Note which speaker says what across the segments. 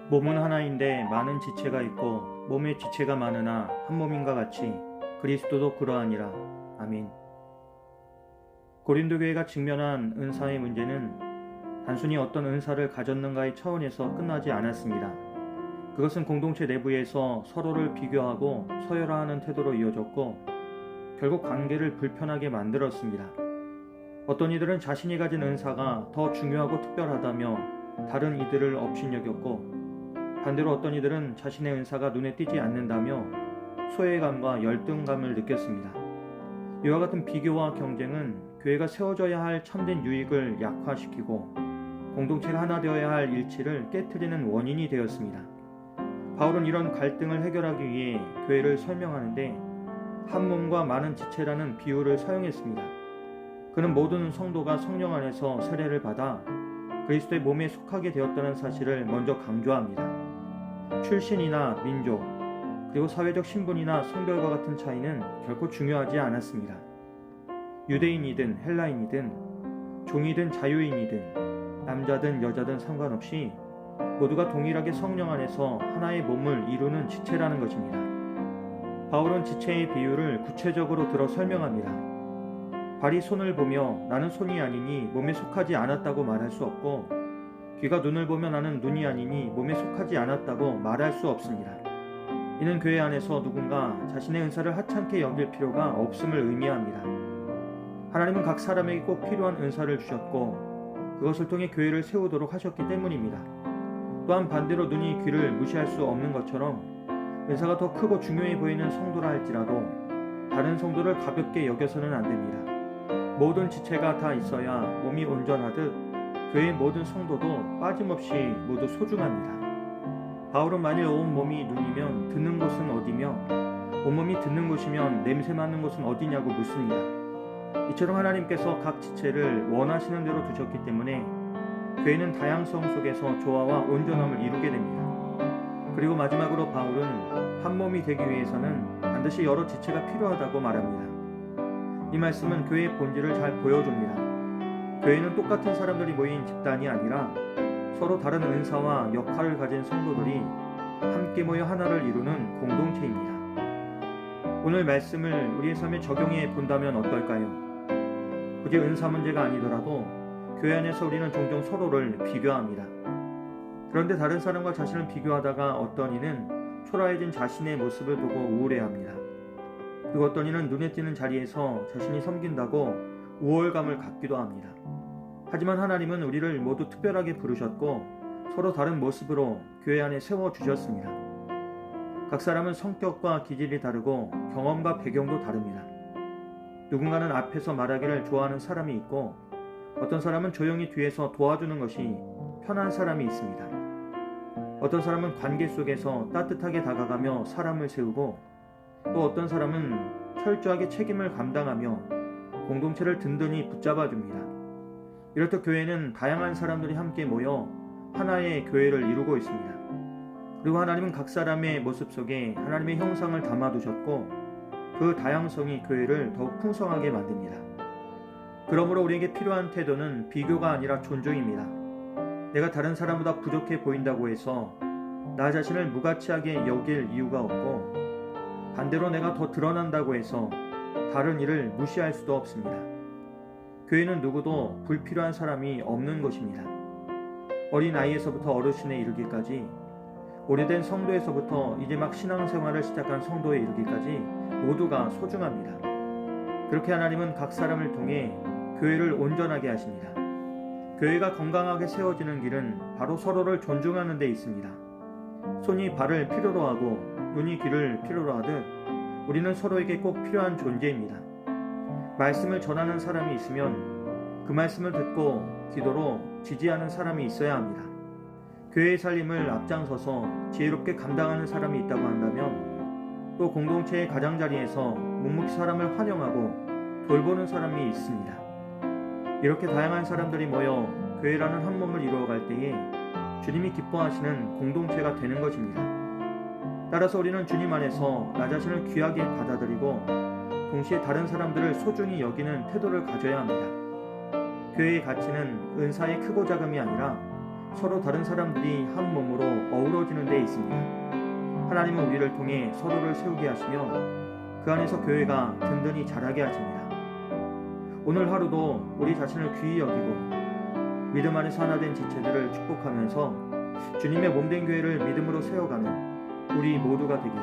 Speaker 1: 몸은 하나인데 많은 지체가 있고 몸에 지체가 많으나 한 몸인가 같이 그리스도도 그러하니라. 아멘. 고린도 교회가 직면한 은사의 문제는 단순히 어떤 은사를 가졌는가의 차원에서 끝나지 않았습니다. 그것은 공동체 내부에서 서로를 비교하고 서열화하는 태도로 이어졌고 결국 관계를 불편하게 만들었습니다. 어떤 이들은 자신이 가진 은사가 더 중요하고 특별하다며 다른 이들을 업신여겼고 반대로 어떤 이들은 자신의 은사가 눈에 띄지 않는다며 소외감과 열등감을 느꼈습니다. 이와 같은 비교와 경쟁은 교회가 세워져야 할 참된 유익을 약화시키고 공동체가 하나 되어야 할 일치를 깨트리는 원인이 되었습니다. 바울은 이런 갈등을 해결하기 위해 교회를 설명하는데 한 몸과 많은 지체라는 비유를 사용했습니다. 그는 모든 성도가 성령 안에서 세례를 받아 그리스도의 몸에 속하게 되었다는 사실을 먼저 강조합니다. 출신이나 민족, 그리고 사회적 신분이나 성별과 같은 차이는 결코 중요하지 않았습니다. 유대인이든 헬라인이든 종이든 자유인이든 남자든 여자든 상관없이 모두가 동일하게 성령 안에서 하나의 몸을 이루는 지체라는 것입니다. 바울은 지체의 비유를 구체적으로 들어 설명합니다. 발이 손을 보며 나는 손이 아니니 몸에 속하지 않았다고 말할 수 없고 귀가 눈을 보며 나는 눈이 아니니 몸에 속하지 않았다고 말할 수 없습니다. 이는 교회 안에서 누군가 자신의 은사를 하찮게 여길 필요가 없음을 의미합니다. 하나님은 각 사람에게 꼭 필요한 은사를 주셨고 그것을 통해 교회를 세우도록 하셨기 때문입니다. 또한 반대로 눈이 귀를 무시할 수 없는 것처럼 은사가 더 크고 중요해 보이는 성도라 할지라도 다른 성도를 가볍게 여겨서는 안 됩니다. 모든 지체가 다 있어야 몸이 온전하듯 교회의 모든 성도도 빠짐없이 모두 소중합니다. 바울은 만일 온 몸이 눈이면 듣는 곳은 어디며 온몸이 듣는 곳이면 냄새 맡는 곳은 어디냐고 묻습니다. 이처럼 하나님께서 각 지체를 원하시는 대로 두셨기 때문에 교회는 다양성 속에서 조화와 온전함을 이루게 됩니다. 그리고 마지막으로 바울은 한 몸이 되기 위해서는 반드시 여러 지체가 필요하다고 말합니다. 이 말씀은 교회의 본질을 잘 보여줍니다. 교회는 똑같은 사람들이 모인 집단이 아니라 서로 다른 은사와 역할을 가진 성도들이 함께 모여 하나를 이루는 공동체입니다. 오늘 말씀을 우리의 삶에 적용해 본다면 어떨까요? 굳이 은사 문제가 아니더라도 교회 안에서 우리는 종종 서로를 비교합니다. 그런데 다른 사람과 자신을 비교하다가 어떤 이는 초라해진 자신의 모습을 보고 우울해합니다. 그리고 어떤 이는 눈에 띄는 자리에서 자신이 섬긴다고 우월감을 갖기도 합니다. 하지만 하나님은 우리를 모두 특별하게 부르셨고 서로 다른 모습으로 교회 안에 세워주셨습니다. 각 사람은 성격과 기질이 다르고 경험과 배경도 다릅니다. 누군가는 앞에서 말하기를 좋아하는 사람이 있고 어떤 사람은 조용히 뒤에서 도와주는 것이 편한 사람이 있습니다. 어떤 사람은 관계 속에서 따뜻하게 다가가며 사람을 세우고 또 어떤 사람은 철저하게 책임을 감당하며 공동체를 든든히 붙잡아줍니다. 이렇듯 교회는 다양한 사람들이 함께 모여 하나의 교회를 이루고 있습니다. 그리고 하나님은 각 사람의 모습 속에 하나님의 형상을 담아두셨고 그 다양성이 교회를 더욱 풍성하게 만듭니다. 그러므로 우리에게 필요한 태도는 비교가 아니라 존중입니다. 내가 다른 사람보다 부족해 보인다고 해서 나 자신을 무가치하게 여길 이유가 없고 반대로 내가 더 드러난다고 해서 다른 이를 무시할 수도 없습니다. 교회는 누구도 불필요한 사람이 없는 것입니다. 어린 아이에서부터 어르신에 이르기까지 오래된 성도에서부터 이제 막 신앙생활을 시작한 성도에 이르기까지 모두가 소중합니다. 그렇게 하나님은 각 사람을 통해 교회를 온전하게 하십니다. 교회가 건강하게 세워지는 길은 바로 서로를 존중하는 데 있습니다. 손이 발을 필요로 하고 눈이 귀를 필요로 하듯 우리는 서로에게 꼭 필요한 존재입니다. 말씀을 전하는 사람이 있으면 그 말씀을 듣고 기도로 지지하는 사람이 있어야 합니다. 교회의 살림을 앞장서서 지혜롭게 감당하는 사람이 있다고 한다면 또 공동체의 가장자리에서 묵묵히 사람을 환영하고 돌보는 사람이 있습니다. 이렇게 다양한 사람들이 모여 교회라는 한 몸을 이루어갈 때에 주님이 기뻐하시는 공동체가 되는 것입니다. 따라서 우리는 주님 안에서 나 자신을 귀하게 받아들이고 동시에 다른 사람들을 소중히 여기는 태도를 가져야 합니다. 교회의 가치는 은사의 크고 작음이 아니라 서로 다른 사람들이 한 몸으로 어우러지는 데 있습니다. 하나님은 우리를 통해 서로를 세우게 하시며 그 안에서 교회가 든든히 자라게 하십니다. 오늘 하루도 우리 자신을 귀히 여기고 믿음 안에서 하나 된 지체들을 축복하면서 주님의 몸된 교회를 믿음으로 세워가는 우리 모두가 되길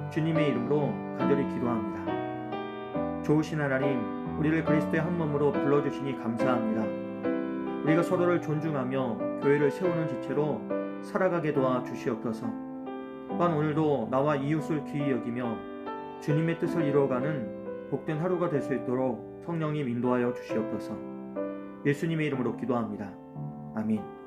Speaker 1: 주님의 이름으로 간절히 기도합니다. 좋으신 하나님, 우리를 그리스도의 한 몸으로 불러주시니 감사합니다. 우리가 서로를 존중하며 교회를 세우는 지체로 살아가게 도와 주시옵소서. 또한 오늘도 나와 이웃을 귀히 여기며 주님의 뜻을 이루어가는 복된 하루가 될 수 있도록 성령님 인도하여 주시옵소서. 예수님의 이름으로 기도합니다. 아멘.